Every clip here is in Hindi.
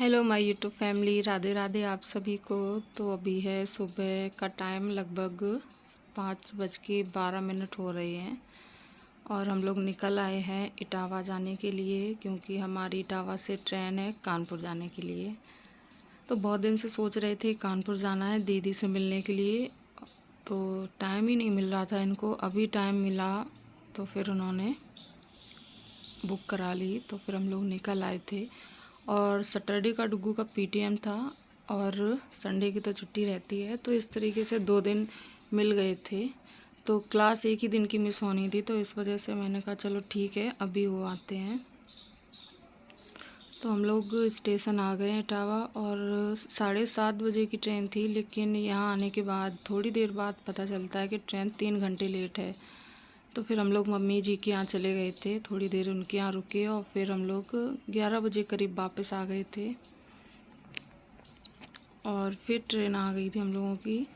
Hello my YouTube family, Radhe Radhe आप सभी को। तो अभी है सुबह का टाइम, लगभग 5:12 हो रहे हैं और हम लोग निकल आए हैं इटावा जाने के लिए, क्योंकि हमारी इटावा से ट्रेन है कानपुर जाने के लिए। तो बहुत दिन से सोच रहे थे कानपुर जाना है दीदी से मिलने के लिए, तो टाइम ही नहीं मिल रहा था इनको। अभी टाइम मिला तो फिर उन्होंने बुक करा ली, तो फिर हम लोग निकल आए थे। और सैटरडे का डुग्गू का पीटीएम था और संडे की तो छुट्टी रहती है, तो इस तरीके से 2 दिन मिल गए थे। तो क्लास एक ही दिन की मिस होनी थी, तो इस वजह से मैंने कहा चलो ठीक है अभी वो आते हैं। तो हम लोग स्टेशन आ गए इटावा और 7:30 बजे की ट्रेन थी, लेकिन यहाँ आने के बाद थोड़ी देर बाद पता चलता है कि ट्रेन 3 घंटे लेट है। तो फिर हम लोग मम्मी जी के यहाँ चले गए थे, थोड़ी देर उनके यहाँ रुके और फिर हम लोग 11 बजे करीब वापस आ गए थे और फिर ट्रेन आ गई थी हम लोगों की।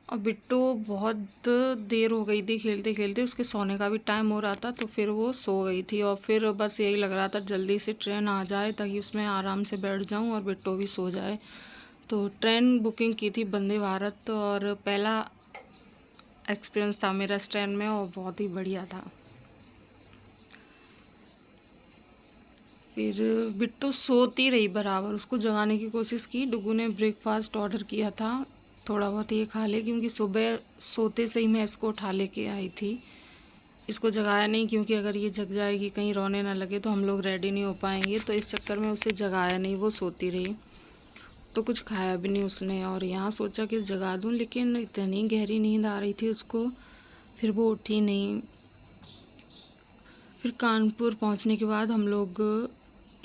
और बिट्टू बहुत देर हो गई थी खेलते खेलते, उसके सोने का भी टाइम हो रहा था, तो फिर वो सो गई थी और फिर बस यही लग रहा था जल्दी से ट्रेन आ जाए ताकि उसमें आराम से बैठ जाऊं और बिट्टू भी सो जाए। तो ट्रेन बुकिंग की थी वंदे भारत और पहला एक्सपीरियंस था मेरा इस ट्रेन में और बहुत ही बढ़िया था। फिर बिट्टू सोती रही बराबर, उसको जगाने की कोशिश की। डुगू ने ब्रेकफास्ट ऑर्डर किया था, थोड़ा बहुत ये खा ले, क्योंकि सुबह सोते से ही मैं इसको उठा लेके आई थी। इसको जगाया नहीं, क्योंकि अगर ये जग जाएगी कहीं रोने ना लगे तो हम लोग रेडी नहीं हो पाएंगे, तो इस चक्कर में उसे जगाया नहीं, वो सोती रही। तो कुछ खाया भी नहीं उसने और यहाँ सोचा कि जगा दूँ, लेकिन इतनी गहरी नींद आ रही थी उसको, फिर वो उठी नहीं। फिर कानपुर पहुँचने के बाद हम लोग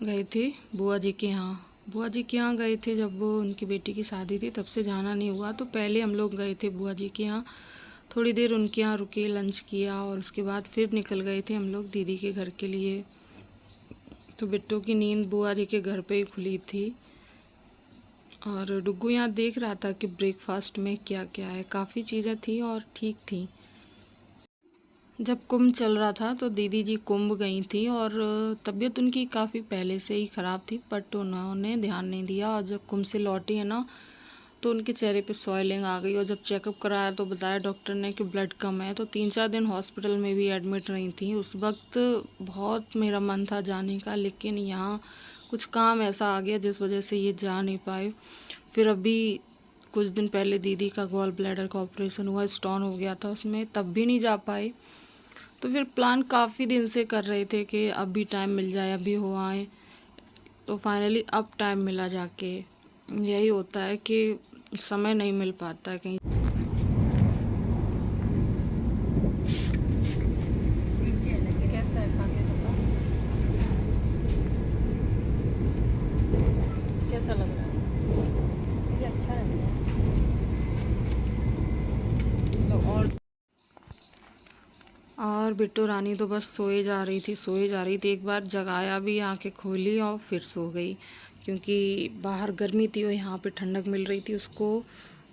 गए थे बुआ जी के यहाँ। बुआ जी के यहाँ गए थे जब वो उनकी बेटी की शादी थी, तब से जाना नहीं हुआ, तो पहले हम लोग गए थे बुआ जी के यहाँ। थोड़ी देर उनके यहाँ रुके, लंच किया और उसके बाद फिर निकल गए थे हम लोग दीदी के घर के लिए। तो बिट्टू की नींद बुआ जी के घर पे ही खुली थी और डुग्गू यहाँ देख रहा था कि ब्रेकफास्ट में क्या क्या है। काफ़ी चीज़ें थी और ठीक थी। जब कुंभ चल रहा था तो दीदी जी कुंभ गई थी और तबीयत उनकी काफ़ी पहले से ही ख़राब थी, बट उन्होंने ध्यान नहीं दिया और जब कुंभ से लौटी है ना, तो उनके चेहरे पे सॉइलिंग आ गई और जब चेकअप कराया तो बताया डॉक्टर ने कि ब्लड कम है। तो 3-4 दिन हॉस्पिटल में भी एडमिट रही थी। उस वक्त बहुत मेरा मन था जाने का, लेकिन यहाँ कुछ काम ऐसा आ गया जिस वजह से ये जा नहीं पाए। फिर अभी कुछ दिन पहले दीदी का गॉल ब्लैडर का ऑपरेशन हुआ, स्टोन हो गया था उसमें, तब भी नहीं जा पाए। तो फिर प्लान काफ़ी दिन से कर रहे थे कि अब भी टाइम मिल जाए, अभी हो आए। तो फाइनली अब टाइम मिला जाके। यही होता है कि समय नहीं मिल पाता है कहीं। कैसा है खा के बता, कैसा लग रहा है? मुझे अच्छा लग रहा है। और बिट्टू रानी तो बस सोए जा रही थी, सोए जा रही थी। एक बार जगाया भी, आंखें खोली और फिर सो गई, क्योंकि बाहर गर्मी थी और यहाँ पे ठंडक मिल रही थी उसको,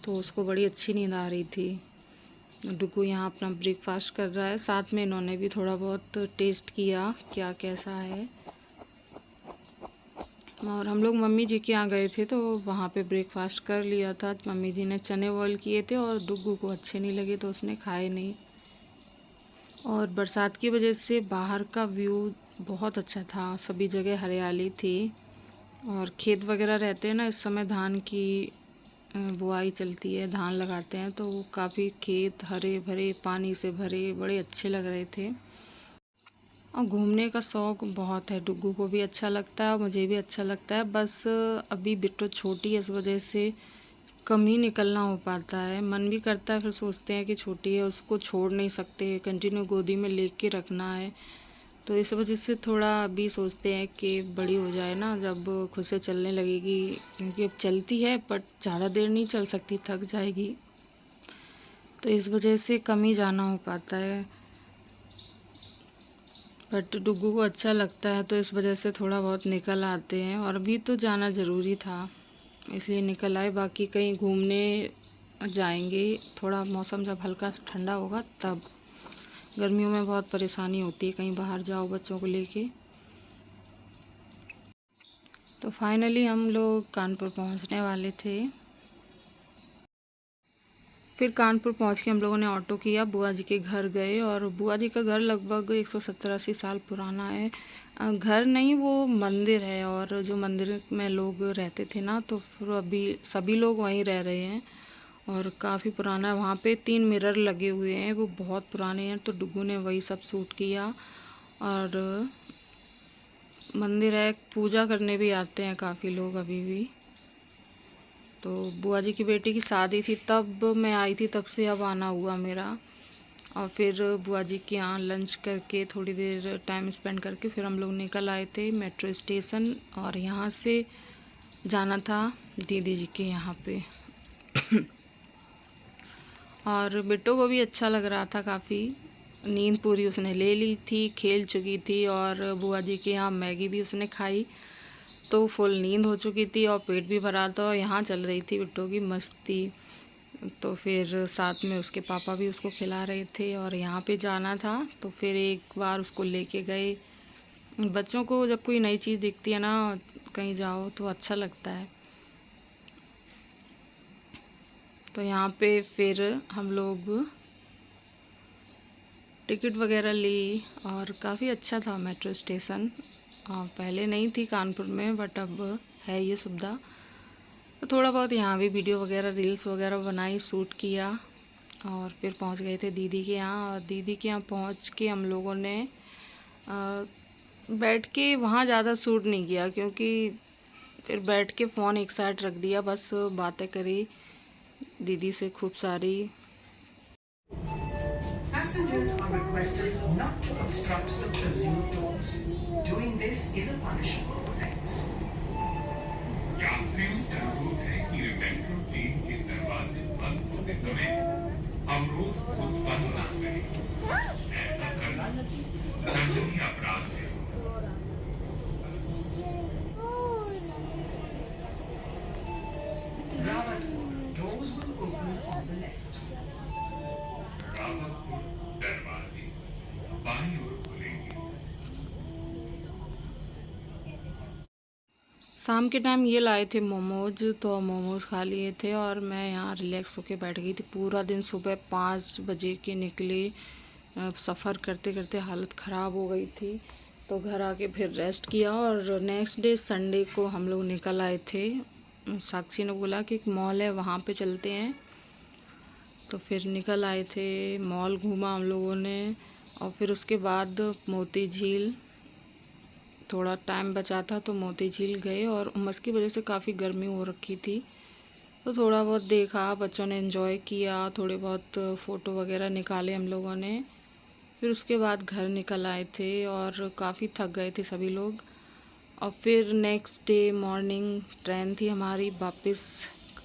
तो उसको बड़ी अच्छी नींद आ रही थी। डुगू यहाँ अपना ब्रेकफास्ट कर रहा है, साथ में इन्होंने भी थोड़ा बहुत टेस्ट किया क्या कैसा है। और हम लोग मम्मी जी के यहाँ गए थे तो वहाँ पे ब्रेकफास्ट कर लिया था। मम्मी जी ने चने बॉईल किए थे और डुगू को अच्छे नहीं लगे तो उसने खाए नहीं। और बरसात की वजह से बाहर का व्यू बहुत अच्छा था, सभी जगह हरियाली थी और खेत वगैरह रहते हैं ना, इस समय धान की बुआई चलती है, धान लगाते हैं, तो वो काफ़ी खेत हरे भरे पानी से भरे बड़े अच्छे लग रहे थे। और घूमने का शौक़ बहुत है, डुग्गू को भी अच्छा लगता है और मुझे भी अच्छा लगता है। बस अभी बिट्टू छोटी है, इस वजह से कम ही निकलना हो पाता है। मन भी करता है, फिर सोचते हैं कि छोटी है उसको छोड़ नहीं सकते, कंटिन्यू गोदी में लेके रखना है, तो इस वजह से थोड़ा अभी सोचते हैं कि बड़ी हो जाए ना, जब खुद से चलने लगेगी, क्योंकि अब चलती है बट ज़्यादा देर नहीं चल सकती, थक जाएगी, तो इस वजह से कम ही जाना हो पाता है। बट डुग्गू को अच्छा लगता है तो इस वजह से थोड़ा बहुत निकल आते हैं और अभी तो जाना ज़रूरी था इसलिए निकल आए। बाकी कहीं घूमने जाएंगे, थोड़ा मौसम जब हल्का ठंडा होगा तब। गर्मियों में बहुत परेशानी होती है कहीं बाहर जाओ बच्चों को लेके। तो फाइनली हम लोग कानपुर पहुंचने वाले थे। फिर कानपुर पहुंच के हम लोगों ने ऑटो किया, बुआ जी के घर गए। और बुआ जी का घर लगभग 170-80 साल पुराना है। घर नहीं, वो मंदिर है। और जो मंदिर में लोग रहते थे ना, तो फिर अभी सभी लोग वहीं रह रहे हैं और काफ़ी पुराना है। वहाँ पे 3 मिरर लगे हुए हैं, वो बहुत पुराने हैं। तो डुगू ने वही सब शूट किया। और मंदिर है, पूजा करने भी आते हैं काफ़ी लोग अभी भी। तो बुआ जी की बेटी की शादी थी तब मैं आई थी, तब से अब आना हुआ मेरा। और फिर बुआ जी के यहाँ लंच करके थोड़ी देर टाइम स्पेंड करके फिर हम लोग निकल आए थे मेट्रो स्टेशन। और यहाँ से जाना था दीदी जी के यहाँ पे। और बिट्टो को भी अच्छा लग रहा था काफ़ी। नींद पूरी उसने ले ली थी, खेल चुकी थी। और बुआ जी के यहाँ मैगी भी उसने खाई, तो फुल नींद हो चुकी थी और पेट भी भरा था। और यहाँ चल रही थी बिट्टो की मस्ती। तो फिर साथ में उसके पापा भी उसको खिला रहे थे। और यहाँ पे जाना था तो फिर एक बार उसको लेके गए। बच्चों को जब कोई नई चीज़ दिखती है ना, कहीं जाओ तो अच्छा लगता है। तो यहाँ पे फिर हम लोग टिकट वगैरह ली और काफ़ी अच्छा था मेट्रो स्टेशन। पहले नहीं थी कानपुर में, बट अब है ये सुविधा। तो थोड़ा बहुत यहाँ भी वीडियो वगैरह रील्स वगैरह बनाई, शूट किया। और फिर पहुँच गए थे दीदी के यहाँ। और दीदी के यहाँ पहुँच के हम लोगों ने बैठ के वहाँ ज़्यादा शूट नहीं किया, क्योंकि फिर बैठ के फ़ोन एक साइड रख दिया, बस बातें करी दीदी से खूब सारी। Passengers are requested not to obstruct the closing of doors. Doing this is a punishable offence. यात्रियों से अनुरोध है कि मेट्रो ट्रेन के दरवाजे बंद होते समय अवरोध उत्पन्न न करें। ऐसा करना दंडनीय अपराध है। Rawatpur, doors will open on the left. Rawatpur दरवाजे बाईं ओर खुलेंगे। शाम के टाइम ये लाए थे मोमोज, तो मोमोज खा लिए थे। और मैं यहाँ रिलैक्स होके बैठ गई थी। पूरा दिन सुबह 5 बजे के निकले, सफ़र करते करते हालत ख़राब हो गई थी। तो घर आके फिर रेस्ट किया। और नेक्स्ट डे संडे को हम लोग निकल आए थे। साक्षी ने बोला कि एक मॉल है, वहाँ पे चलते हैं। तो फिर निकल आए थे, मॉल घूमा हम लोगों ने। और फिर उसके बाद मोती झील, थोड़ा टाइम बचा था तो मोती झील गए। और उमस की वजह से काफ़ी गर्मी हो रखी थी, तो थोड़ा बहुत देखा, बच्चों ने एंजॉय किया, थोड़े बहुत फ़ोटो वगैरह निकाले हम लोगों ने। फिर उसके बाद घर निकल आए थे और काफ़ी थक गए थे सभी लोग। और फिर नेक्स्ट डे मॉर्निंग ट्रेन थी हमारी वापस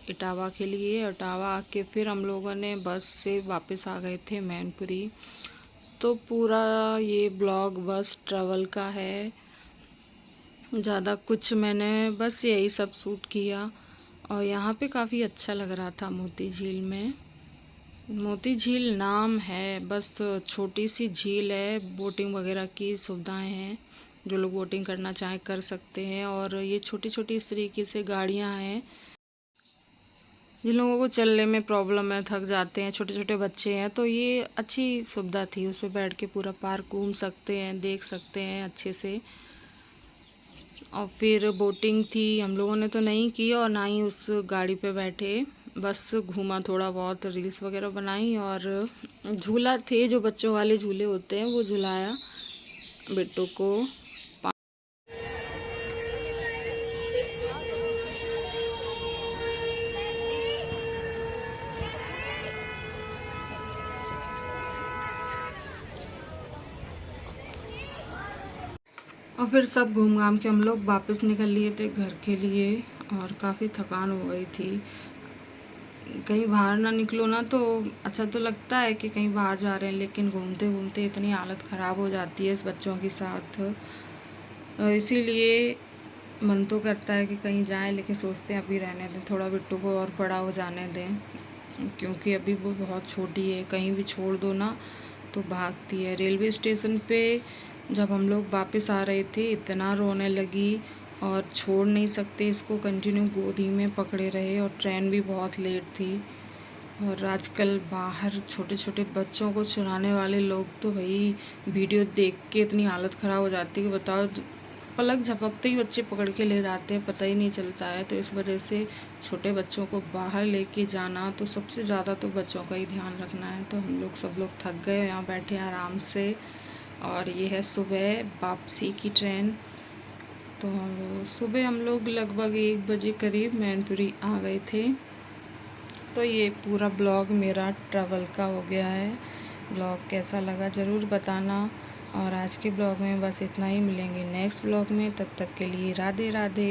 इटावा के लिए। इटावा आके फिर हम लोगों ने बस से वापस आ गए थे मैनपुरी। तो पूरा ये ब्लॉग बस ट्रैवल का है, ज़्यादा कुछ मैंने बस यही सब शूट किया। और यहाँ पे काफ़ी अच्छा लग रहा था मोती झील में। मोती झील नाम है, बस छोटी सी झील है। बोटिंग वगैरह की सुविधाएं हैं, जो लोग बोटिंग करना चाहें कर सकते हैं। और ये छोटी छोटी इस तरीके से गाड़ियाँ हैं। जिन लोगों को चलने में प्रॉब्लम है, थक जाते हैं, छोटे छोटे बच्चे हैं, तो ये अच्छी सुविधा थी। उस पर बैठ के पूरा पार्क घूम सकते हैं, देख सकते हैं अच्छे से। और फिर बोटिंग थी, हम लोगों ने तो नहीं की और ना ही उस गाड़ी पे बैठे, बस घूमा, थोड़ा बहुत रील्स वगैरह बनाई। और झूला थे, जो बच्चों वाले झूले होते हैं, वो झुलाया बिट्टू को। और फिर सब घूम घाम के हम लोग वापस निकल लिए थे घर के लिए। और काफ़ी थकान हो गई थी। कहीं बाहर ना निकलो ना तो अच्छा तो लगता है कि कहीं बाहर जा रहे हैं, लेकिन घूमते घूमते इतनी हालत ख़राब हो जाती है इस बच्चों के साथ। इसीलिए मन तो करता है कि कहीं जाएं, लेकिन सोचते हैं अभी रहने दें, थोड़ा बिट्टू को और बड़ा हो जाने दें, क्योंकि अभी वो बहुत छोटी है। कहीं भी छोड़ दो ना तो भागती है। रेलवे स्टेशन पे जब हम लोग वापस आ रहे थे, इतना रोने लगी और छोड़ नहीं सकते इसको, कंटिन्यू गोदी में पकड़े रहे। और ट्रेन भी बहुत लेट थी। और आजकल बाहर छोटे छोटे बच्चों को चुराने वाले लोग तो भाई वीडियो देख के इतनी हालत ख़राब हो जाती है कि बताओ, पलक झपकते ही बच्चे पकड़ के ले जाते हैं, पता ही नहीं चलता है। तो इस वजह से छोटे बच्चों को बाहर लेके जाना तो सबसे ज़्यादा तो बच्चों का ही ध्यान रखना है। तो हम लोग सब लोग थक गए, यहाँ बैठे आराम से। और ये है सुबह वापसी की ट्रेन। तो सुबह हम लोग लगभग 1 बजे करीब मैनपुरी आ गए थे। तो ये पूरा ब्लॉग मेरा ट्रैवल का हो गया है। ब्लॉग कैसा लगा ज़रूर बताना। और आज के ब्लॉग में बस इतना ही, मिलेंगे नेक्स्ट ब्लॉग में, तब तक के लिए राधे राधे।